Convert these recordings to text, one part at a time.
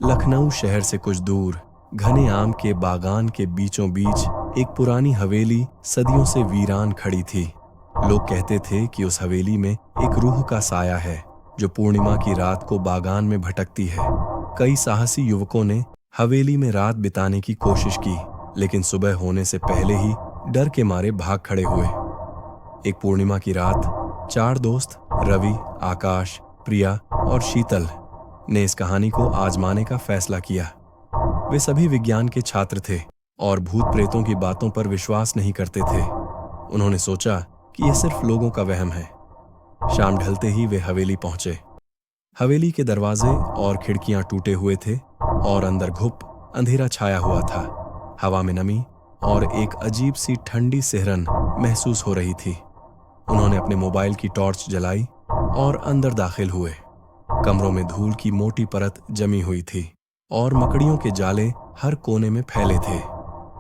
लखनऊ शहर से कुछ दूर घने आम के बागान के बीचों बीच एक पुरानी हवेली सदियों से वीरान खड़ी थी। लोग कहते थे कि उस हवेली में एक रूह का साया है जो पूर्णिमा की रात को बागान में भटकती है। कई साहसी युवकों ने हवेली में रात बिताने की कोशिश की, लेकिन सुबह होने से पहले ही डर के मारे भाग खड़े हुए। एक पूर्णिमा की रात 4 दोस्त रवि, आकाश, प्रिया और शीतल ने इस कहानी को आजमाने का फैसला किया। वे सभी विज्ञान के छात्र थे और भूत प्रेतों की बातों पर विश्वास नहीं करते थे। उन्होंने सोचा कि यह सिर्फ लोगों का वहम है। शाम ढलते ही वे हवेली पहुंचे। हवेली के दरवाजे और खिड़कियां टूटे हुए थे और अंदर घुप अंधेरा छाया हुआ था। हवा में नमी और एक अजीब सी ठंडी सिहरन महसूस हो रही थी। उन्होंने अपने मोबाइल की टॉर्च जलाई और अंदर दाखिल हुए। कमरों में धूल की मोटी परत जमी हुई थी और मकड़ियों के जाले हर कोने में फैले थे।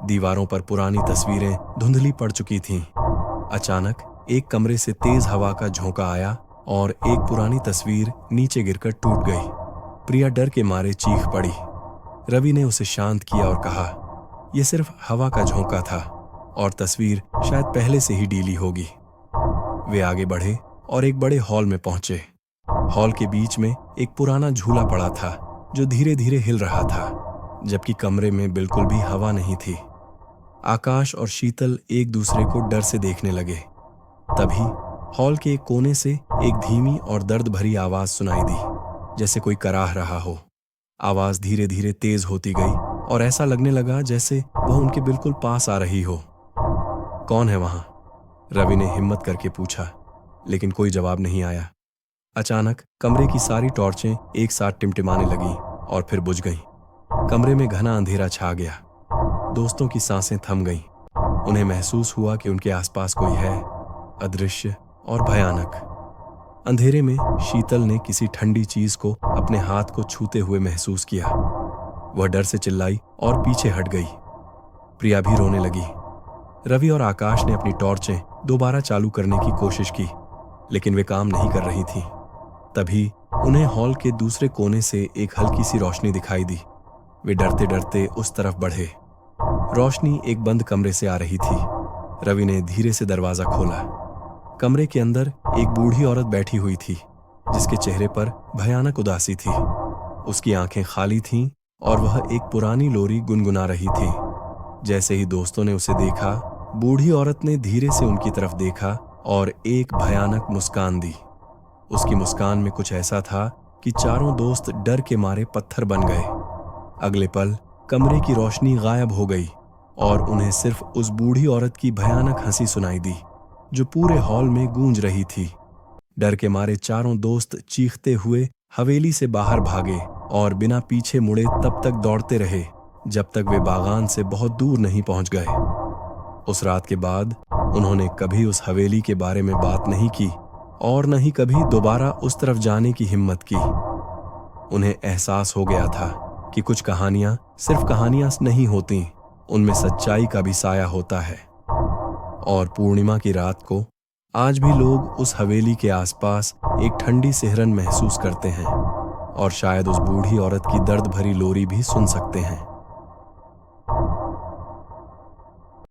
दीवारों पर पुरानी तस्वीरें धुंधली पड़ चुकी थीं। अचानक एक कमरे से तेज हवा का झोंका आया और एक पुरानी तस्वीर नीचे गिरकर टूट गई। प्रिया डर के मारे चीख पड़ी। रवि ने उसे शांत किया और कहा, यह सिर्फ हवा का झोंका था और तस्वीर शायद पहले से ही ढीली होगी। वे आगे बढ़े और एक बड़े हॉल में पहुंचे। हॉल के बीच में एक पुराना झूला पड़ा था जो धीरे धीरे हिल रहा था, जबकि कमरे में बिल्कुल भी हवा नहीं थी। आकाश और शीतल एक दूसरे को डर से देखने लगे। तभी हॉल के एक कोने से एक धीमी और दर्द भरी आवाज सुनाई दी, जैसे कोई कराह रहा हो। आवाज धीरे धीरे तेज होती गई और ऐसा लगने लगा जैसे वह उनके बिल्कुल पास आ रही हो। कौन है वहां? रवि ने हिम्मत करके पूछा, लेकिन कोई जवाब नहीं आया। अचानक कमरे की सारी टॉर्चें एक साथ टिमटिमाने लगीं और फिर बुझ गईं। कमरे में घना अंधेरा छा गया। दोस्तों की सांसें थम गईं। उन्हें महसूस हुआ कि उनके आसपास कोई है, अदृश्य और भयानक। अंधेरे में शीतल ने किसी ठंडी चीज को अपने हाथ को छूते हुए महसूस किया। वह डर से चिल्लाई और पीछे हट गई। प्रिया भी रोने लगी। रवि और आकाश ने अपनी टॉर्चें दोबारा चालू करने की कोशिश की, लेकिन वे काम नहीं कर रही थीं। तभी उन्हें हॉल के दूसरे कोने से एक हल्की सी रोशनी दिखाई दी। वे डरते डरते उस तरफ बढ़े। रोशनी एक बंद कमरे से आ रही थी। रवि ने धीरे से दरवाजा खोला। कमरे के अंदर एक बूढ़ी औरत बैठी हुई थी, जिसके चेहरे पर भयानक उदासी थी। उसकी आंखें खाली थीं और वह एक पुरानी लोरी गुनगुना रही थी। जैसे ही दोस्तों ने उसे देखा, बूढ़ी औरत ने धीरे से उनकी तरफ देखा और एक भयानक मुस्कान दी। उसकी मुस्कान में कुछ ऐसा था कि चारों दोस्त डर के मारे पत्थर बन गए। अगले पल कमरे की रोशनी गायब हो गई और उन्हें सिर्फ उस बूढ़ी औरत की भयानक हंसी सुनाई दी, जो पूरे हॉल में गूंज रही थी। डर के मारे चारों दोस्त चीखते हुए हवेली से बाहर भागे और बिना पीछे मुड़े तब तक दौड़ते रहे जब तक वे बागान से बहुत दूर नहीं पहुंच गए। उस रात के बाद उन्होंने कभी उस हवेली के बारे में बात नहीं की और न ही कभी दोबारा उस तरफ जाने की हिम्मत की। उन्हें एहसास हो गया था कि कुछ कहानियां सिर्फ कहानियां नहीं होती, उनमें सच्चाई का भी साया होता है। और पूर्णिमा की रात को आज भी लोग उस हवेली के आसपास एक ठंडी सिहरन महसूस करते हैं और शायद उस बूढ़ी औरत की दर्द भरी लोरी भी सुन सकते हैं।